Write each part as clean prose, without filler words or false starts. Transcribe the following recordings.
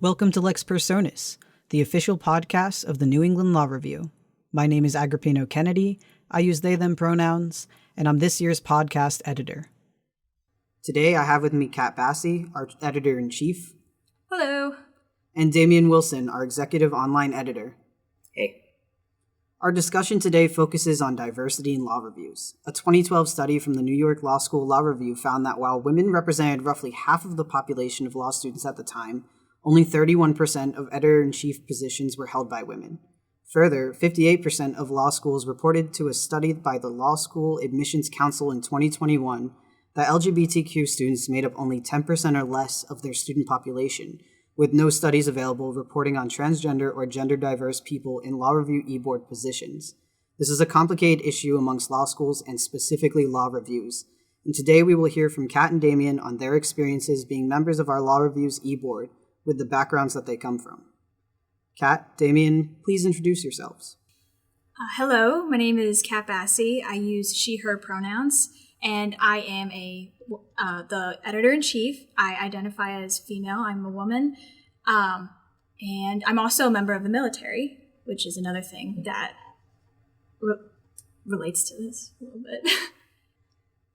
Welcome to Lex Personas, the official podcast of the New England Law Review. My name is Agripino Kennedy, I use they-them pronouns, and I'm this year's podcast editor. Today I have with me Kathryn Bassey, our editor-in-chief. Hello. And Damien Wilson, our executive online editor. Hey. Our discussion today focuses on diversity in law reviews. A 2012 study from the New York Law School Law Review found that while women represented roughly half of the population of law students at the time, only 31% of editor-in-chief positions were held by women. Further, 58% of law schools reported to a study by the Law School Admissions Council in 2021 that LGBTQ students made up only 10% or less of their student population, with no studies available reporting on transgender or gender-diverse people in law review e-board positions. This is a complicated issue amongst law schools and specifically law reviews. And today we will hear from Kat and Damien on their experiences being members of our law reviews e-board, with the backgrounds that they come from. Kat, Damien, please introduce yourselves. Hello, my name is Kathryn Bassey. I use she/her pronouns, and I am the editor-in-chief. I identify as female. I'm a woman, and I'm also a member of the military, which is another thing that relates to this a little bit.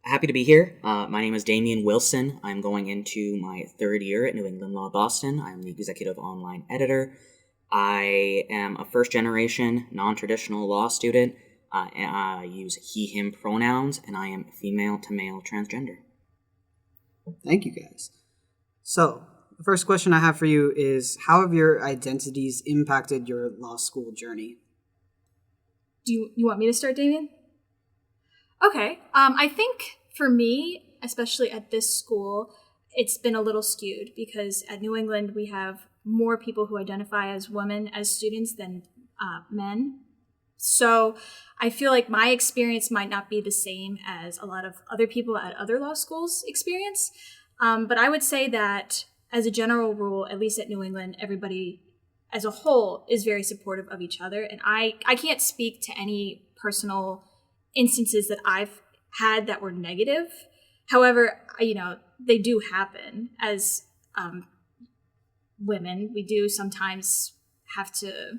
Happy to be here. My name is Damien Wilson. I'm going into my third year at New England Law Boston. I'm the executive online editor. I am a first-generation, non-traditional law student. And I use he/him pronouns, and I am female to male transgender. Thank you, guys. So, the first question I have for you is, how have your identities impacted your law school journey? Do you want me to start, Damien? Okay. I think for me, especially at this school, it's been a little skewed because at New England we have more people who identify as women as students than men. So I feel like my experience might not be the same as a lot of other people at other law schools experience. But I would say that as a general rule, at least at New England, everybody as a whole is very supportive of each other. And I can't speak to any personal instances that I've had that were negative. However, they do happen. As women, we do sometimes have to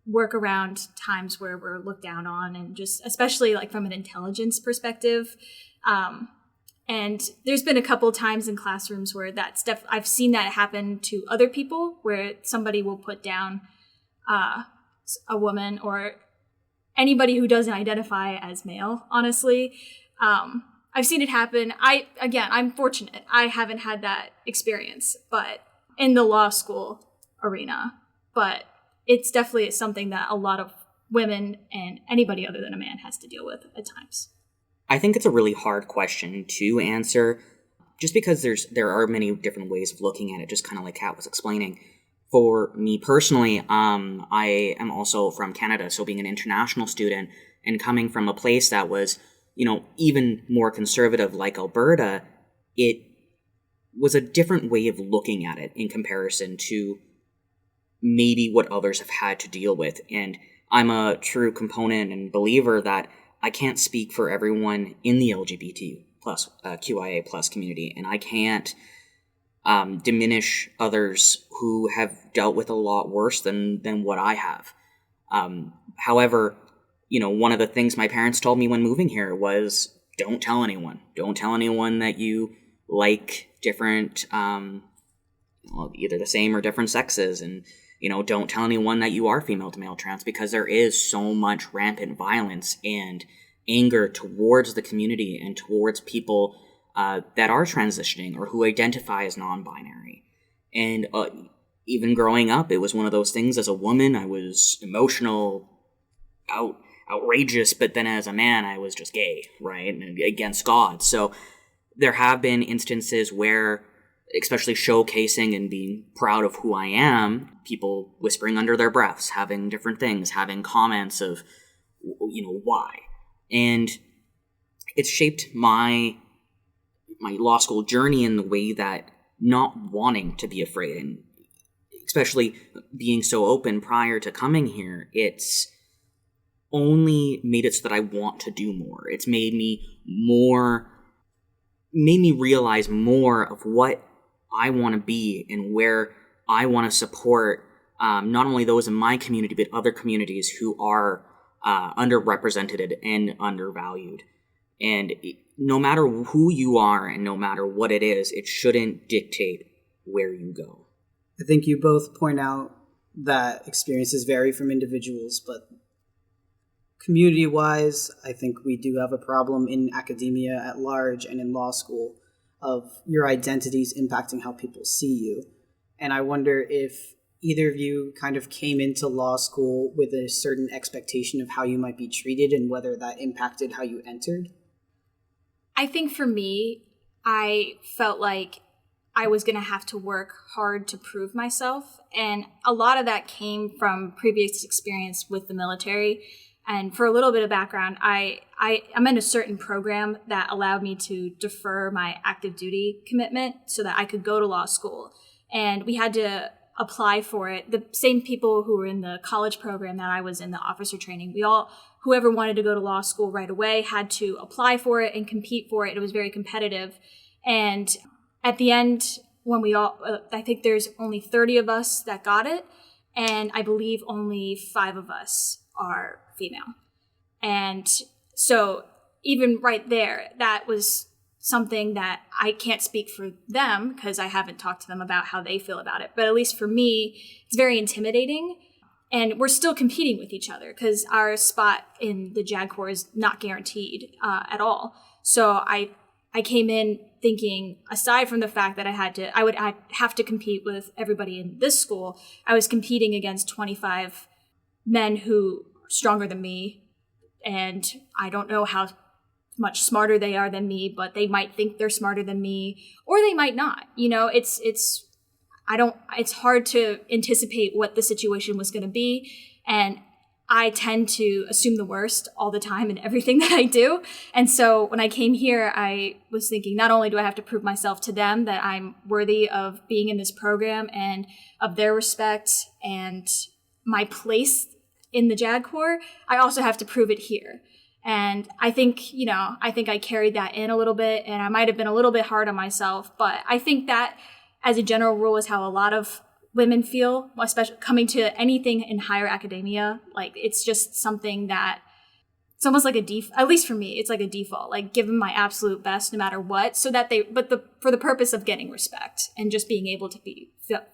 work around times where we're looked down on, and just especially like from an intelligence perspective. And there's been a couple times in classrooms where I've seen that happen to other people, where somebody will put down a woman or anybody who doesn't identify as male, honestly. I've seen it happen. I'm fortunate. I haven't had that experience, but in the law school arena. But it's definitely something that a lot of women and anybody other than a man has to deal with at times. I think it's a really hard question to answer, just because there are many different ways of looking at it, just kind of like Kat was explaining. For me personally, I am also from Canada, so being an international student and coming from a place that was, even more conservative like Alberta, it was a different way of looking at it in comparison to maybe what others have had to deal with. And I'm a true component and believer that I can't speak for everyone in the LGBT plus QIA plus community, and I can't diminish others who have dealt with a lot worse than what I have. However, one of the things my parents told me when moving here was, don't tell anyone. Don't tell anyone that you like different, either the same or different sexes, and don't tell anyone that you are female to male trans, because there is so much rampant violence and anger towards the community and towards people that are transitioning or who identify as non-binary. And even growing up, it was one of those things. As a woman, I was emotional, outrageous, but then as a man, I was just gay, right? And against God. So there have been instances where, especially showcasing and being proud of who I am, people whispering under their breaths, having different things, having comments of, why. And it's shaped my law school journey in the way that not wanting to be afraid, and especially being so open prior to coming here, it's only made it so that I want to do more. It's made me realize more of what I want to be and where I want to support not only those in my community, but other communities who are underrepresented and undervalued. And no matter who you are and no matter what it is, it shouldn't dictate where you go. I think you both point out that experiences vary from individuals, but community-wise, I think we do have a problem in academia at large and in law school of your identities impacting how people see you. And I wonder if either of you kind of came into law school with a certain expectation of how you might be treated and whether that impacted how you entered. I think for me, I felt like I was going to have to work hard to prove myself. And a lot of that came from previous experience with the military. And for a little bit of background, I'm in a certain program that allowed me to defer my active duty commitment so that I could go to law school. And we had to apply for it. The same people who were in the college program that I was in, the officer training, whoever wanted to go to law school right away had to apply for it and compete for it. It was very competitive. And at the end, when I think there's only 30 of us that got it. And I believe only 5 of us are female. And so even right there, that was something that I can't speak for them because I haven't talked to them about how they feel about it. But at least for me, it's very intimidating. And we're still competing with each other because our spot in the JAG Corps is not guaranteed at all. So I came in thinking, aside from the fact that I'd have to compete with everybody in this school, I was competing against 25 men who are stronger than me. And I don't know how much smarter they are than me, but they might think they're smarter than me, or they might not. It's hard to anticipate what the situation was going to be. And I tend to assume the worst all the time in everything that I do. And so when I came here, I was thinking, not only do I have to prove myself to them that I'm worthy of being in this program and of their respect and my place in the JAG Corps, I also have to prove it here. And I think I carried that in a little bit, and I might have been a little bit hard on myself, but I think that as a general rule is how a lot of women feel, especially coming to anything in higher academia. Like, it's just something that it's almost like at least for me, it's like a default, like give them my absolute best no matter what, so that for the purpose of getting respect and just being able to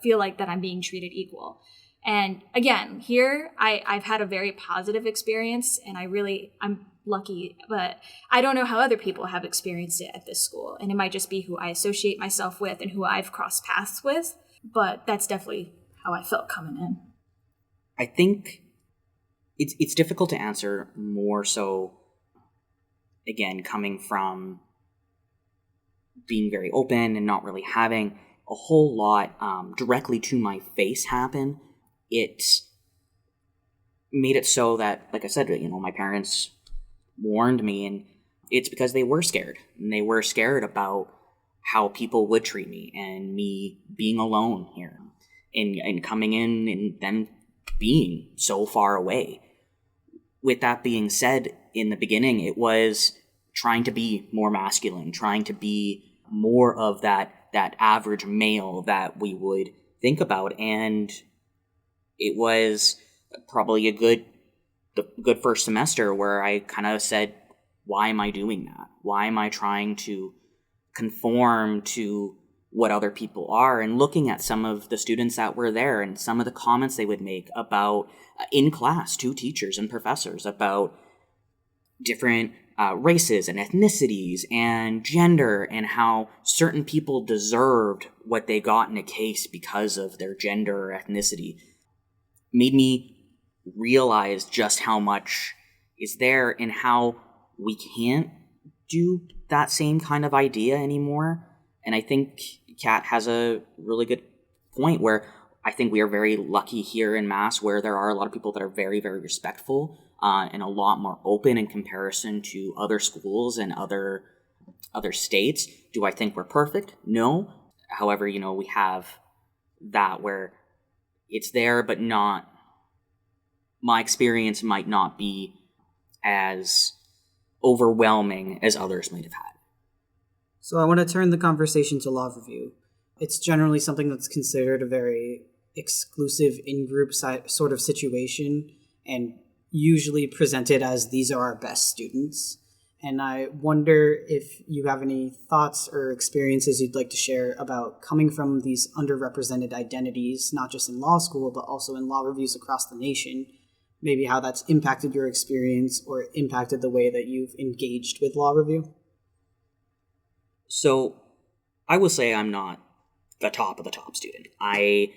feel like that I'm being treated equal. And again, here I've had a very positive experience, and I'm lucky, but I don't know how other people have experienced it at this school. And it might just be who I associate myself with and who I've crossed paths with, but that's definitely how I felt coming in. I think it's difficult to answer, more so, again, coming from being very open and not really having a whole lot directly to my face happen. It made it so that, like I said, my parents warned me, and it's because they were scared. And they were scared about how people would treat me and me being alone here and coming in and them being so far away. With that being said, in the beginning, it was trying to be more masculine, trying to be more of that average male that we would think about. And it was probably a good first semester where I kind of said, why am I doing that? Why am I trying to conform to what other people are? And looking at some of the students that were there and some of the comments they would make about, in class, to teachers and professors, about different races and ethnicities and gender, and how certain people deserved what they got in a case because of their gender or ethnicity, made me realize just how much is there and how we can't do that same kind of idea anymore. And I think Kat has a really good point where I think we are very lucky here in Mass, where there are a lot of people that are very, very respectful and a lot more open in comparison to other schools and other states. Do I think we're perfect? No. However, we have that where it's there, but not, my experience might not be as overwhelming as others might have had. So I want to turn the conversation to law review. It's generally something that's considered a very exclusive in-group sort of situation, and usually presented as these are our best students. And I wonder if you have any thoughts or experiences you'd like to share about coming from these underrepresented identities, not just in law school, but also in law reviews across the nation. Maybe how that's impacted your experience or impacted the way that you've engaged with law review. So I will say I'm not the top of the top student. I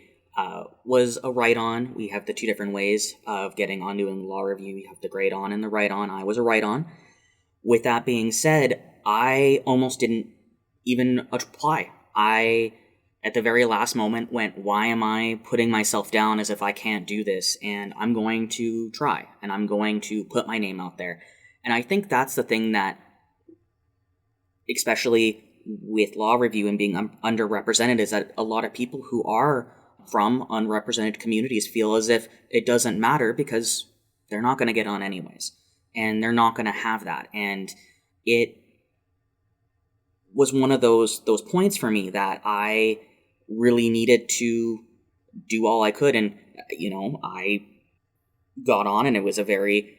was a write-on. We have the two different ways of getting on doing law review. You have the grade on and the write-on. I was a write-on. With that being said, I almost didn't even apply. I, at the very last moment, went, why am I putting myself down as if I can't do this? And I'm going to try, and I'm going to put my name out there. And I think that's the thing that, especially with law review and being underrepresented, is that a lot of people who are from unrepresented communities feel as if it doesn't matter because they're not going to get on anyways. And they're not going to have that. And it was one of those points for me that I really needed to do all I could. And, I got on, and it was a very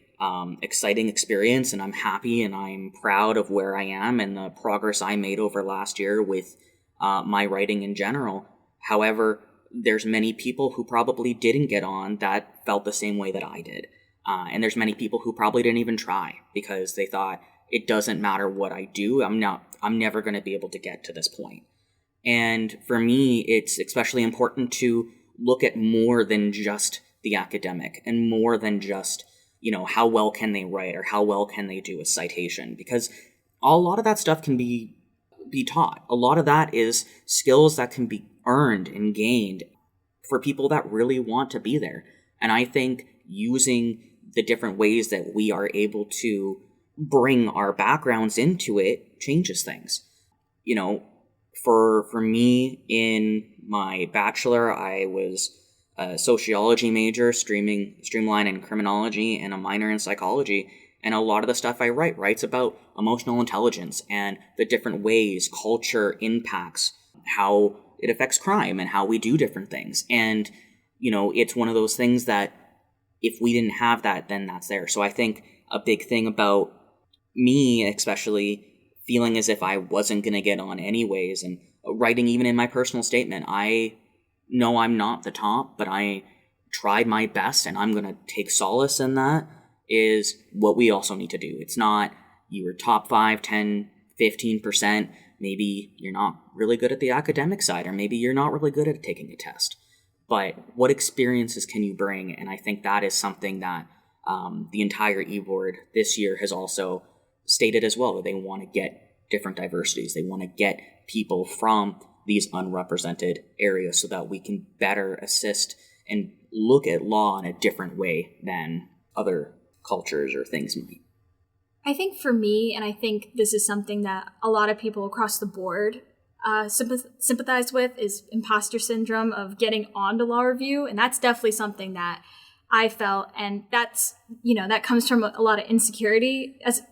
exciting experience. And I'm happy and I'm proud of where I am and the progress I made over last year with my writing in general. However, there's many people who probably didn't get on that felt the same way that I did. And there's many people who probably didn't even try because they thought it doesn't matter what I do. I'm never going to be able to get to this point. And for me, it's especially important to look at more than just the academic and more than just, how well can they write or how well can they do a citation, because a lot of that stuff can be taught. A lot of that is skills that can be earned and gained for people that really want to be there. And I think using the different ways that we are able to bring our backgrounds into it changes things. For me in my bachelor, I was a sociology major, streamline in criminology, and a minor in psychology. And a lot of the stuff I writes about emotional intelligence and the different ways culture impacts how it affects crime and how we do different things. And, it's one of those things that if we didn't have that, then that's there. So I think a big thing about me, especially feeling as if I wasn't going to get on anyways, and writing even in my personal statement, I know I'm not the top, but I tried my best and I'm going to take solace in that, is what we also need to do. It's not you were top 5, 10, 15%. Maybe you're not really good at the academic side, or maybe you're not really good at taking a test. But what experiences can you bring? And I think that is something that the entire e-board this year has also stated as well, that they want to get different diversities. They want to get people from these unrepresented areas so that we can better assist and look at law in a different way than other cultures or things might. I think for me, and I think this is something that a lot of people across the board sympathize with, is imposter syndrome of getting onto law review. And that's definitely something that I felt. And that's, that comes from a lot of insecurity, as,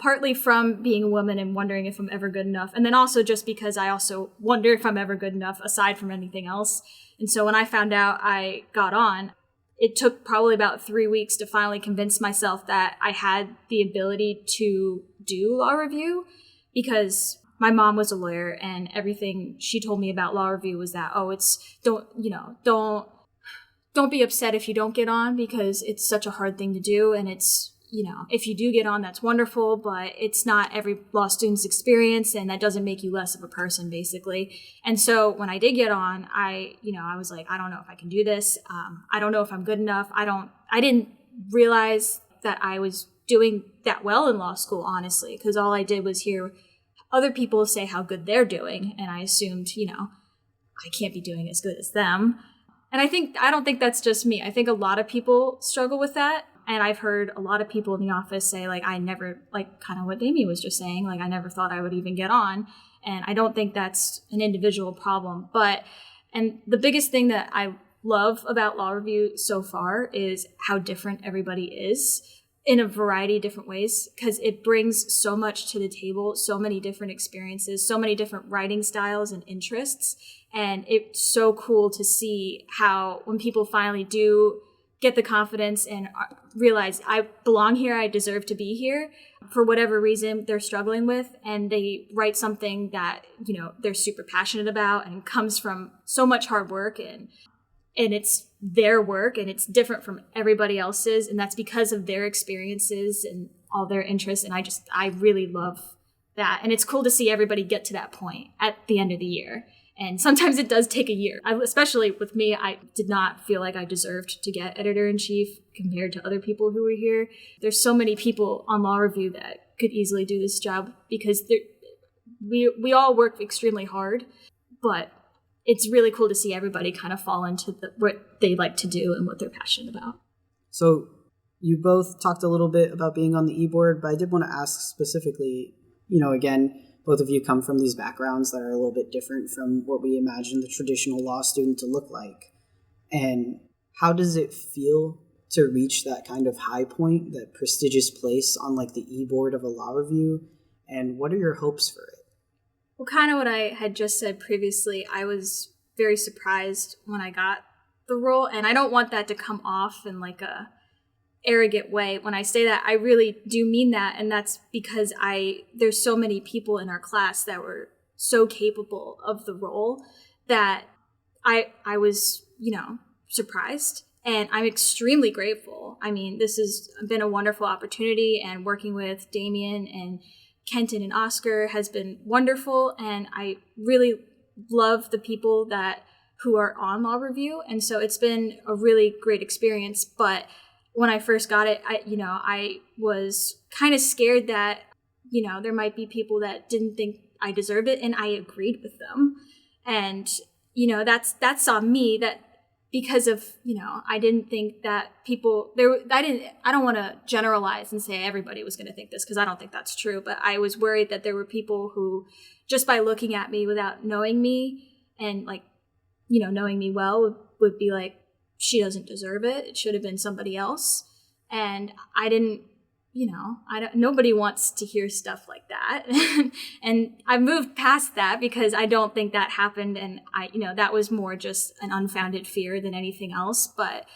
partly from being a woman and wondering if I'm ever good enough. And then also just because I also wonder if I'm ever good enough aside from anything else. And so when I found out I got on, it took probably about 3 weeks to finally convince myself that I had the ability to do law review, because my mom was a lawyer and everything she told me about law review was that, don't be upset if you don't get on, because it's such a hard thing to do. And it's, if you do get on, that's wonderful, but it's not every law student's experience, and that doesn't make you less of a person, basically. And so when I did get on, I was like, I don't know if I can do this. I don't know if I'm good enough. I didn't realize that I was doing that well in law school, honestly, because all I did was hear other people say how good they're doing. And I assumed, I can't be doing as good as them. And I don't think that's just me. I think a lot of people struggle with that. And I've heard a lot of people in the office say, I never, kind of what Damien was just saying, I never thought I would even get on. And I don't think that's an individual problem. And the biggest thing that I love about law review so far is how different everybody is. in a variety of different ways, because it brings so much to the table, so many different experiences, so many different writing styles and interests. And it's so cool to see how when people finally do get the confidence and realize I belong here, I deserve to be here, for whatever reason they're struggling with, and they write something that, you know, they're super passionate about and comes from so much hard work, and it's their work and it's different from everybody else's, and that's because of their experiences and all their interests. And I really love that. And it's cool to see everybody get to that point at the end of the year. And sometimes it does take a year. Especially with me, I did not feel like I deserved to get editor-in-chief compared to other people who were here. There's so many people on Law Review that could easily do this job, because we all work extremely hard, but it's really cool to see everybody kind of fall into what they like to do and what they're passionate about. So you both talked a little bit about being on the e-board, but I did want to ask specifically, you know, again, both of you come from these backgrounds that are a little bit different from what we imagine the traditional law student to look like. And how does it feel to reach that kind of high point, that prestigious place on like the e-board of a law review? And what are your hopes for it? Well, kind of what I had just said previously, I was very surprised when I got the role, and I don't want that to come off in like a arrogant way. When I say that, I really do mean that, and that's because there's so many people in our class that were so capable of the role that I was, you know, surprised, and I'm extremely grateful. I mean, this has been a wonderful opportunity, and working with Damien and Kenton and Oscar has been wonderful, and I really love the people who are on Law Review, and so it's been a really great experience. But when I first got it, I was kind of scared that, you know, there might be people that didn't think I deserved it, and I agreed with them. And, you know, that's on me, that because of, you know, I didn't think that I don't want to generalize and say everybody was going to think this, because I don't think that's true. But I was worried that there were people who, just by looking at me without knowing me and, like, you know, knowing me well, would be like, she doesn't deserve it. It should have been somebody else. And I didn't, you know, nobody wants to hear stuff like that. And I moved past that, because I don't think that happened. And that was more just an unfounded fear than anything else. But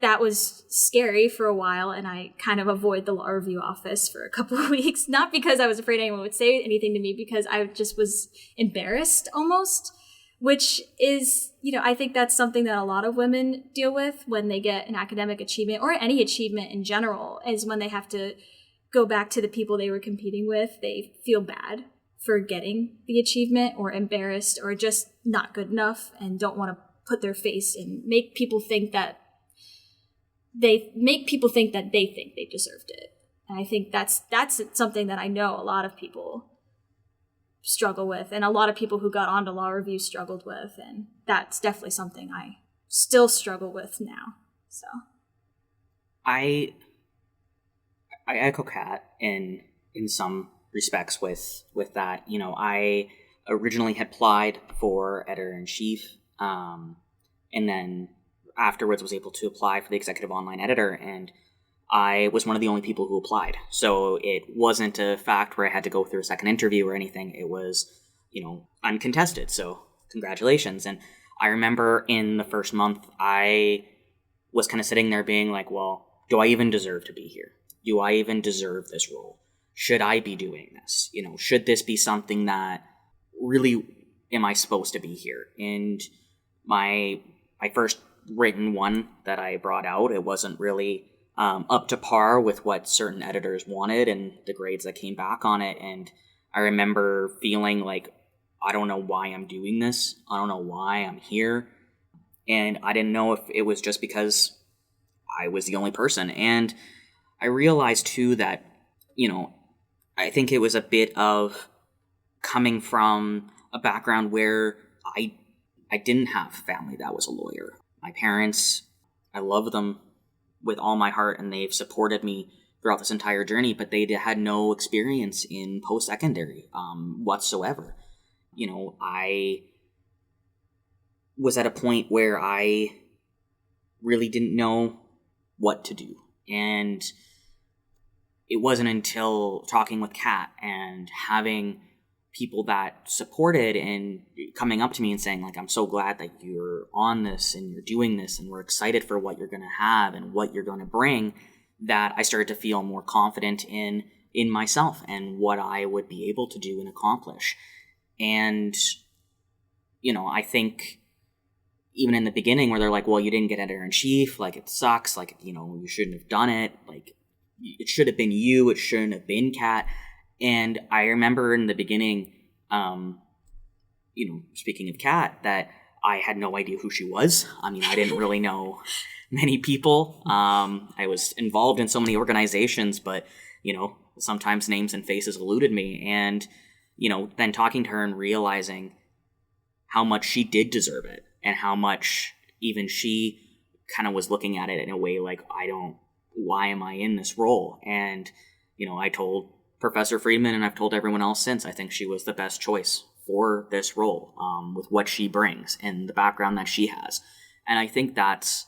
that was scary for a while. And I kind of avoid the law review office for a couple of weeks, not because I was afraid anyone would say anything to me, because I just was embarrassed almost. Which is, you know, I think that's something that a lot of women deal with when they get an academic achievement, or any achievement in general, is when they have to go back to the people they were competing with. They feel bad for getting the achievement, or embarrassed, or just not good enough, and don't want to put their face and make people think that they think they deserved it. And I think that's something that I know a lot of people struggle with, and a lot of people who got onto Law Review struggled with, and that's definitely something I still struggle with now. So I echo Kat in some respects with that. You know, I originally had applied for editor-in-chief, and then afterwards was able to apply for the executive online editor, and I was one of the only people who applied. So it wasn't a fact where I had to go through a second interview or anything. It was, you know, uncontested. So congratulations. And I remember in the first month, I was kind of sitting there being like, well, do I even deserve to be here? Do I even deserve this role? Should I be doing this? You know, should this be something that really am I supposed to be here? And my first written one that I brought out, it wasn't really up to par with what certain editors wanted and the grades that came back on it. And I remember feeling like, I don't know why I'm doing this. I don't know why I'm here. And I didn't know if it was just because I was the only person. And I realized too that, you know, I think it was a bit of coming from a background where I didn't have family that was a lawyer. My parents, I love them with all my heart, and they've supported me throughout this entire journey, but they had no experience in post-secondary whatsoever. You know, I was at a point where I really didn't know what to do. And it wasn't until talking with Kat and having people that supported and coming up to me and saying, like, I'm so glad that you're on this and you're doing this and we're excited for what you're going to have and what you're going to bring, that I started to feel more confident in myself and what I would be able to do and accomplish. And, I think even in the beginning where they're like, well, you didn't get editor-in-chief, like, it sucks, like, you shouldn't have done it, like, it should have been you, it shouldn't have been Kat. And I remember in the beginning, speaking of Kat, that I had no idea who she was. I mean, I didn't really know many people. I was involved in so many organizations, but, sometimes names and faces eluded me. And, then talking to her and realizing how much she did deserve it and how much even she kind of was looking at it in a way like, why am I in this role? And, I told Professor Friedman, and I've told everyone else since, I think she was the best choice for this role, with what she brings and the background that she has. And I think that's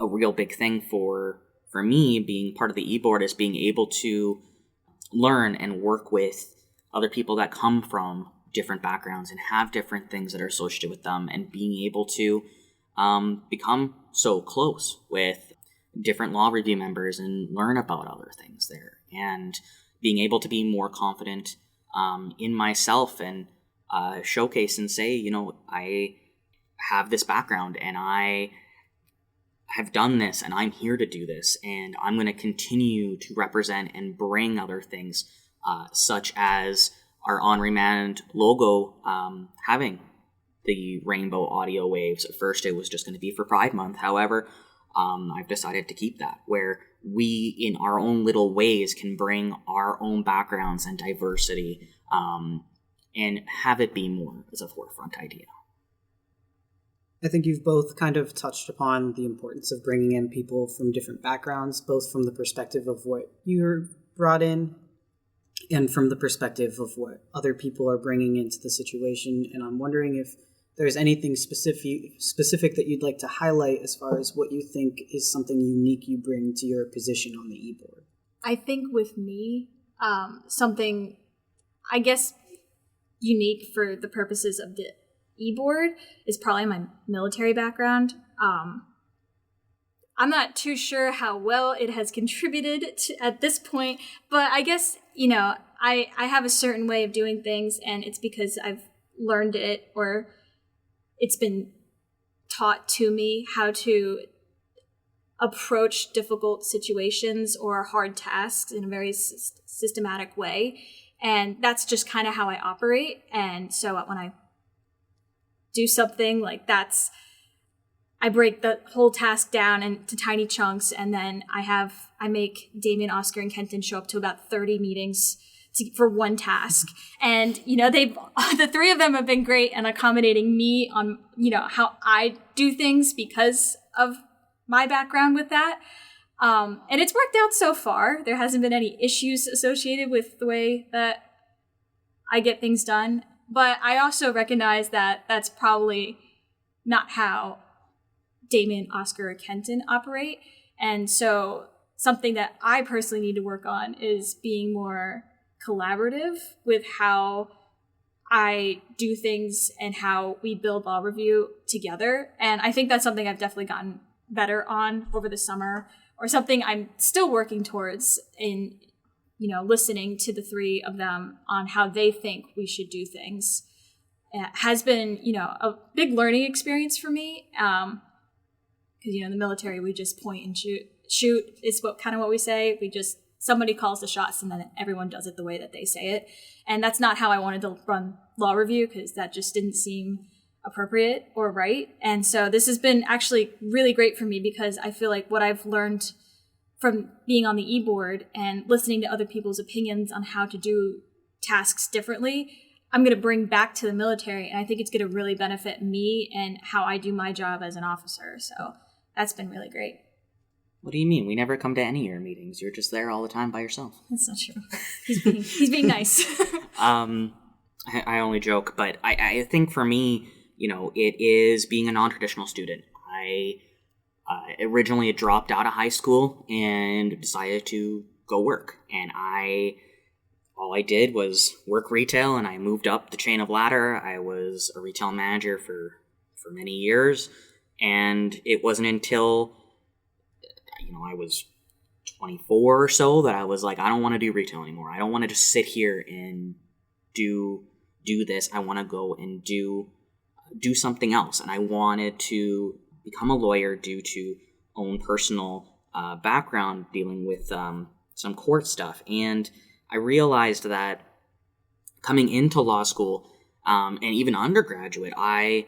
a real big thing for me being part of the e-board, is being able to learn and work with other people that come from different backgrounds and have different things that are associated with them, and being able to become so close with different law review members and learn about other things there, and being able to be more confident in myself and showcase and say, I have this background and I have done this and I'm here to do this, and I'm going to continue to represent and bring other things, such as our On Remand logo having the rainbow audio waves. At first it was just going to be for Pride Month. However, I've decided to keep that, where we, in our own little ways, can bring our own backgrounds and diversity, and have it be more as a forefront idea. I think you've both kind of touched upon the importance of bringing in people from different backgrounds, both from the perspective of what you're brought in and from the perspective of what other people are bringing into the situation. And I'm wondering if there's anything specific that you'd like to highlight as far as what you think is something unique you bring to your position on the e-board. I think with me, something, I guess, unique for the purposes of the e-board is probably my military background. I'm not too sure how well it has contributed at this point, but I guess, I have a certain way of doing things, and it's because I've learned it, or it's been taught to me how to approach difficult situations or hard tasks in a very systematic way. And that's just kind of how I operate. And so when I do something like I break the whole task down into tiny chunks, and then I make Damien, Oscar, and Kenton show up to about 30 meetings for one task. And, the three of them have been great and accommodating me on, how I do things because of my background with that. And it's worked out so far. There hasn't been any issues associated with the way that I get things done. But I also recognize that that's probably not how Damien, Oscar, or Kenton operate. And so something that I personally need to work on is being more collaborative with how I do things and how we build law review together. And I think that's something I've definitely gotten better on over the summer, or something I'm still working towards in, listening to the three of them on how they think we should do things. It has been, a big learning experience for me. Because, in the military, we just point and shoot. Shoot is what we say. Somebody calls the shots and then everyone does it the way that they say it. And that's not how I wanted to run law review, because that just didn't seem appropriate or right. And so this has been actually really great for me, because I feel like what I've learned from being on the e-board and listening to other people's opinions on how to do tasks differently, I'm going to bring back to the military. And I think it's going to really benefit me and how I do my job as an officer. So that's been really great. What do you mean? We never come to any of your meetings. You're just there all the time by yourself. That's not true. He's being nice. I only joke, but I think for me, it is being a non-traditional student. I originally dropped out of high school and decided to go work. And all I did was work retail, and I moved up the chain of ladder. I was a retail manager for many years, and it wasn't until I was 24 or so that I was like, I don't want to do retail anymore. I don't want to just sit here and do this. I want to go and do something else. And I wanted to become a lawyer due to own personal background dealing with some court stuff. And I realized that coming into law school and even undergraduate, I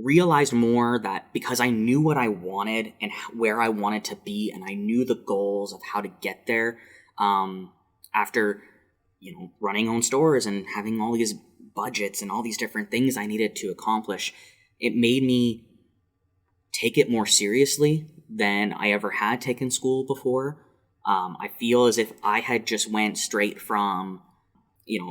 realized more that because I knew what I wanted and where I wanted to be, and I knew the goals of how to get there, after running own stores and having all these budgets and all these different things I needed to accomplish, it made me take it more seriously than I ever had taken school before. I feel as if I had just went straight from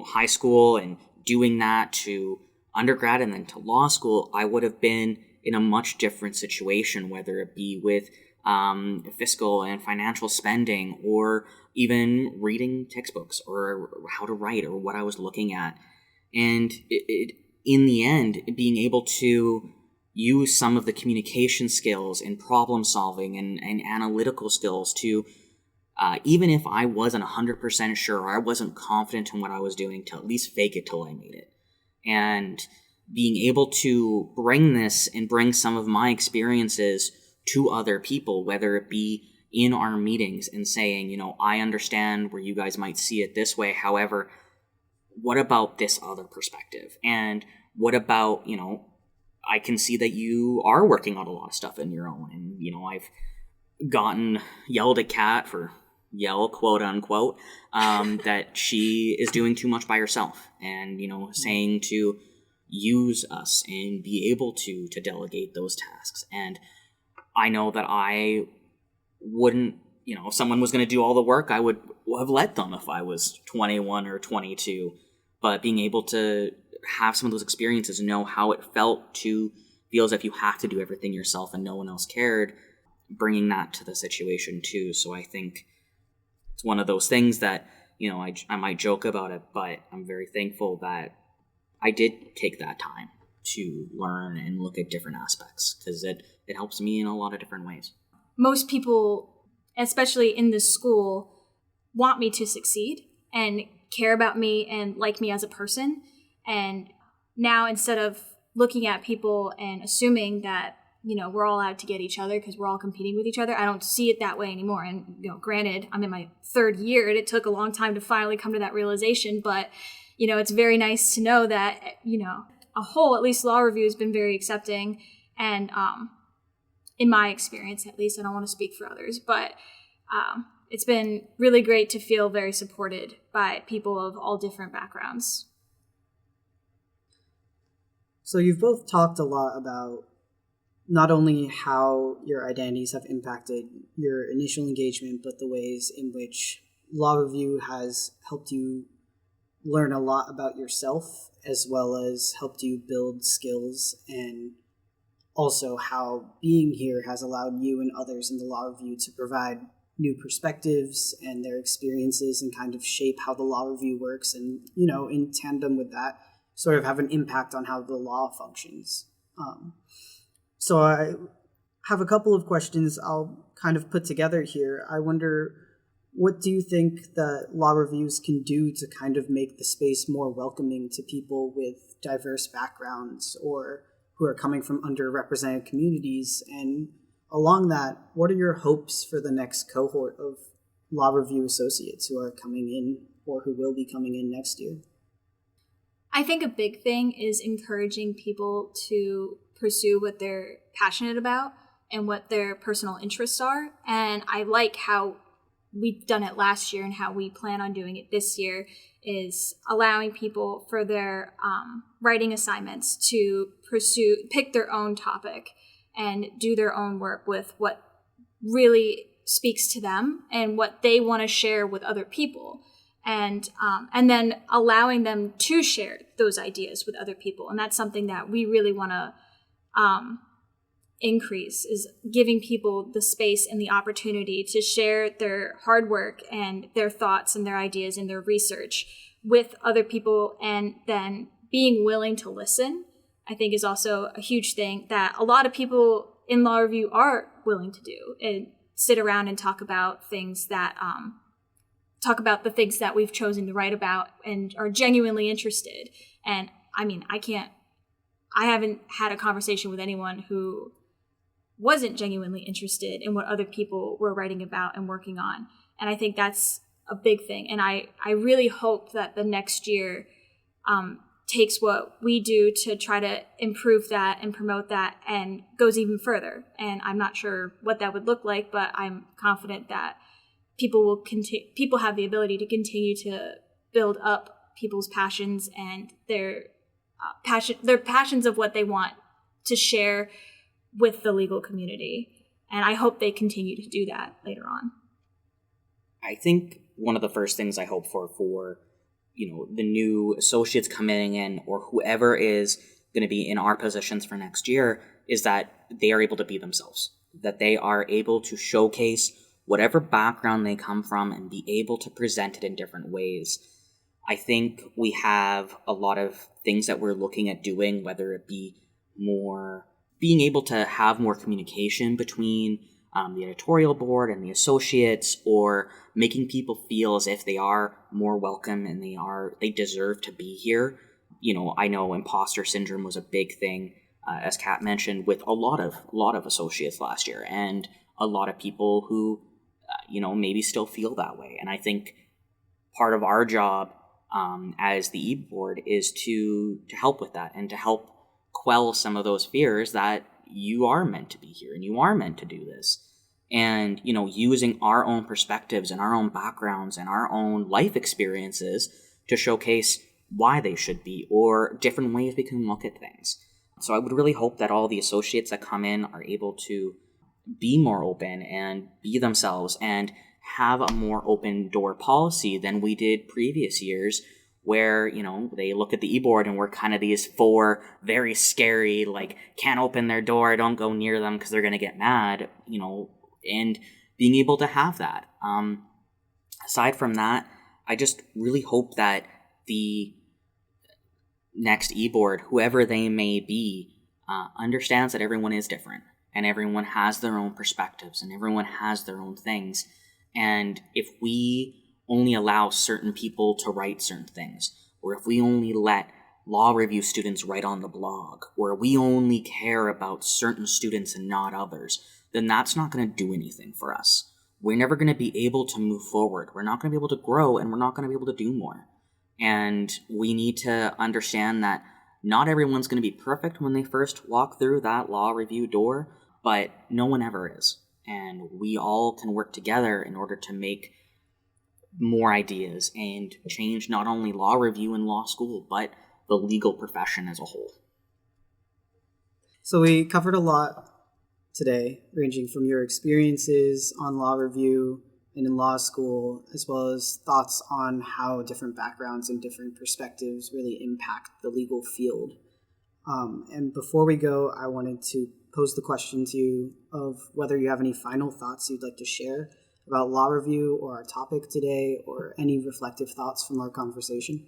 high school and doing that to undergrad and then to law school, I would have been in a much different situation, whether it be with fiscal and financial spending, or even reading textbooks, or how to write, or what I was looking at. And in the end, being able to use some of the communication skills and problem solving and analytical skills to, even if I wasn't 100% sure, or I wasn't confident in what I was doing, to at least fake it till I made it. And being able to bring this and bring some of my experiences to other people, whether it be in our meetings and saying, I understand where you guys might see it this way. However, what about this other perspective? And what about, I can see that you are working on a lot of stuff in your own. And, I've gotten yelled at Kat for quote unquote, that she is doing too much by herself, and, saying to use us and be able to delegate those tasks. And I know that I wouldn't, if someone was going to do all the work, I would have let them if I was 21 or 22. But being able to have some of those experiences and know how it felt to feel as if you have to do everything yourself and no one else cared, bringing that to the situation too. So I think it's one of those things that, I might joke about it, but I'm very thankful that I did take that time to learn and look at different aspects, because it helps me in a lot of different ways. Most people, especially in this school, want me to succeed and care about me and like me as a person. And now, instead of looking at people and assuming that, we're all out to get each other because we're all competing with each other, I don't see it that way anymore. And, granted, I'm in my third year and it took a long time to finally come to that realization. But, it's very nice to know that, a whole, at least law review, has been very accepting. And in my experience, at least, I don't want to speak for others, but it's been really great to feel very supported by people of all different backgrounds. So you've both talked a lot about not only how your identities have impacted your initial engagement, but the ways in which law review has helped you learn a lot about yourself, as well as helped you build skills, and also how being here has allowed you and others in the law review to provide new perspectives and their experiences and kind of shape how the law review works, and, in tandem with that, sort of have an impact on how the law functions. So I have a couple of questions I'll kind of put together here. I wonder, what do you think that law reviews can do to kind of make the space more welcoming to people with diverse backgrounds or who are coming from underrepresented communities? And along that, what are your hopes for the next cohort of law review associates who are coming in or who will be coming in next year? I think a big thing is encouraging people to pursue what they're passionate about and what their personal interests are. And I like how we've done it last year and how we plan on doing it this year, is allowing people for their writing assignments to pick their own topic and do their own work with what really speaks to them and what they want to share with other people. And then allowing them to share those ideas with other people. And that's something that we really want to increase is giving people the space and the opportunity to share their hard work and their thoughts and their ideas and their research with other people, and then being willing to listen, I think, is also a huge thing that a lot of people in law review are willing to do, and sit around and talk about the things that we've chosen to write about and are genuinely interested. And I mean, I haven't had a conversation with anyone who wasn't genuinely interested in what other people were writing about and working on. And I think that's a big thing. And I really hope that the next year takes what we do to try to improve that and promote that and goes even further. And I'm not sure what that would look like, but I'm confident that people have the ability to continue to build up people's passions and their passions of what they want to share with the legal community. And I hope they continue to do that later on. I think one of the first things I hope for the new associates coming in, or whoever is going to be in our positions for next year, is that they are able to be themselves, that they are able to showcase whatever background they come from and be able to present it in different ways. I think we have a lot of things that we're looking at doing, whether it be more being able to have more communication between the editorial board and the associates, or making people feel as if they are more welcome and they deserve to be here. I know imposter syndrome was a big thing, as Kat mentioned, with a lot of associates last year, and a lot of people who maybe still feel that way. And I think part of our job as the e-board is to help with that, and to help quell some of those fears that you are meant to be here and you are meant to do this. And, using our own perspectives and our own backgrounds and our own life experiences to showcase why they should be, or different ways we can look at things. So I would really hope that all the associates that come in are able to be more open and be themselves, and have a more open door policy than we did previous years, where, they look at the e-board and we're kind of these four very scary, can't open their door, don't go near them because they're going to get mad, and being able to have that. Aside from that, I just really hope that the next e-board, whoever they may be, understands that everyone is different, and everyone has their own perspectives, and everyone has their own things. And if we only allow certain people to write certain things, or if we only let law review students write on the blog, or we only care about certain students and not others, then that's not going to do anything for us. We're never going to be able to move forward. We're not going to be able to grow, and we're not going to be able to do more. And we need to understand that not everyone's going to be perfect when they first walk through that law review door, but no one ever is. And we all can work together in order to make more ideas and change not only law review and law school, but the legal profession as a whole. So we covered a lot today, ranging from your experiences on law review and in law school, as well as thoughts on how different backgrounds and different perspectives really impact the legal field. And before we go, I wanted to pose the question to you of whether you have any final thoughts you'd like to share about law review or our topic today, or any reflective thoughts from our conversation.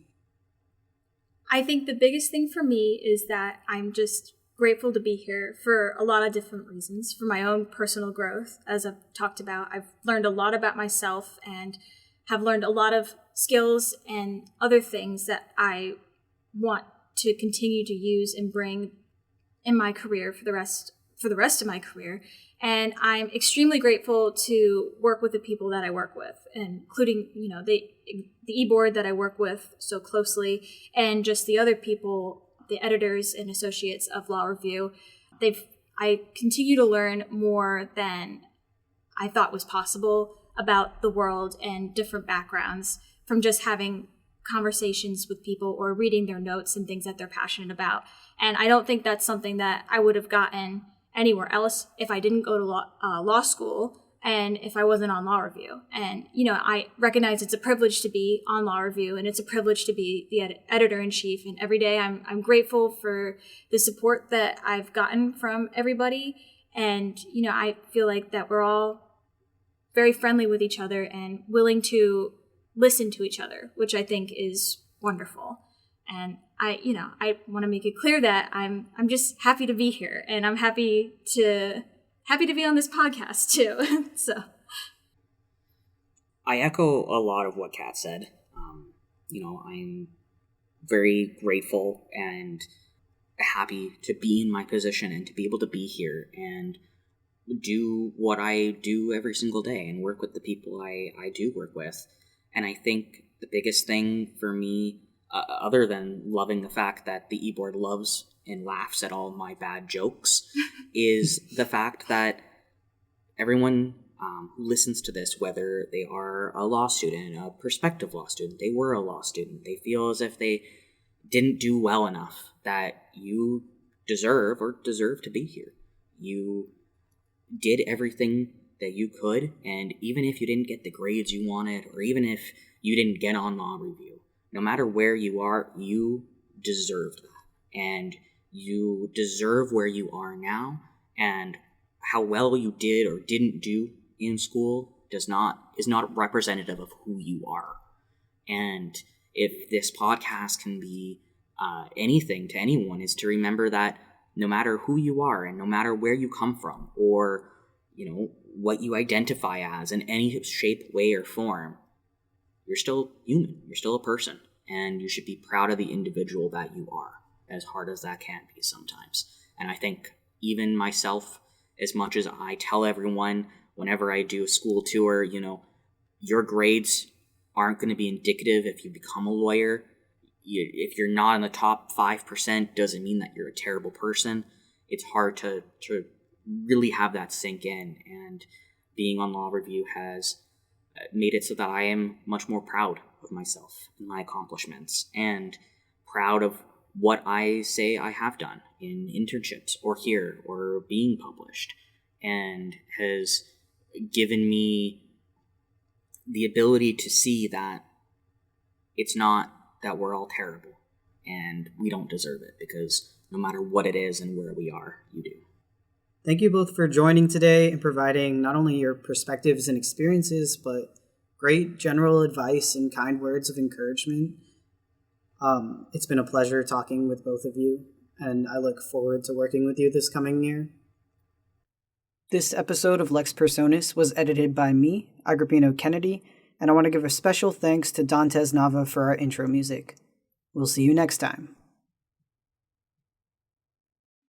I think the biggest thing for me is that I'm just grateful to be here for a lot of different reasons. For my own personal growth, as I've talked about, I've learned a lot about myself and have learned a lot of skills and other things that I want to continue to use and bring in my career for the rest of my career. And I'm extremely grateful to work with the people that I work with, including, the e-board that I work with so closely, and just the other people, the editors and associates of Law Review. I continue to learn more than I thought was possible about the world and different backgrounds from just having conversations with people or reading their notes and things that they're passionate about. And I don't think that's something that I would have gotten anywhere else if I didn't go to law school and if I wasn't on Law Review. And, I recognize it's a privilege to be on Law Review, and it's a privilege to be the editor-in-chief. And every day I'm grateful for the support that I've gotten from everybody. And, I feel like that we're all very friendly with each other and willing to listen to each other, which I think is wonderful. And I want to make it clear that I'm just happy to be here, and I'm happy to be on this podcast too. So I echo a lot of what Kat said. I'm very grateful and happy to be in my position and to be able to be here and do what I do every single day and work with the people I do work with. And I think the biggest thing for me, other than loving the fact that the e-board loves and laughs at all my bad jokes, is the fact that everyone who listens to this, whether they are a law student, a prospective law student, they were a law student, they feel as if they didn't do well enough, that you deserve to be here. You did everything that you could, and even if you didn't get the grades you wanted, or even if you didn't get on law review, no matter where you are, you deserved that. And you deserve where you are now, and how well you did or didn't do in school is not representative of who you are. And if this podcast can be anything to anyone, is to remember that no matter who you are and no matter where you come from, or what you identify as in any shape, way, or form, you're still human. You're still a person, and you should be proud of the individual that you are, as hard as that can be sometimes. And I think even myself, as much as I tell everyone whenever I do a school tour, your grades aren't going to be indicative if you become a lawyer. If you're not in the top 5%, doesn't mean that you're a terrible person. It's hard to really have that sink in, and being on law review has made it so that I am much more proud of myself and my accomplishments, and proud of what I say I have done in internships or here or being published, and has given me the ability to see that it's not that we're all terrible and we don't deserve it, because no matter what it is and where we are, you do. Thank you both for joining today and providing not only your perspectives and experiences, but great general advice and kind words of encouragement. It's been a pleasure talking with both of you, and I look forward to working with you this coming year. This episode of Lex Personis was edited by me, Agripino Kennedy, and I want to give a special thanks to Dantes Nava for our intro music. We'll see you next time.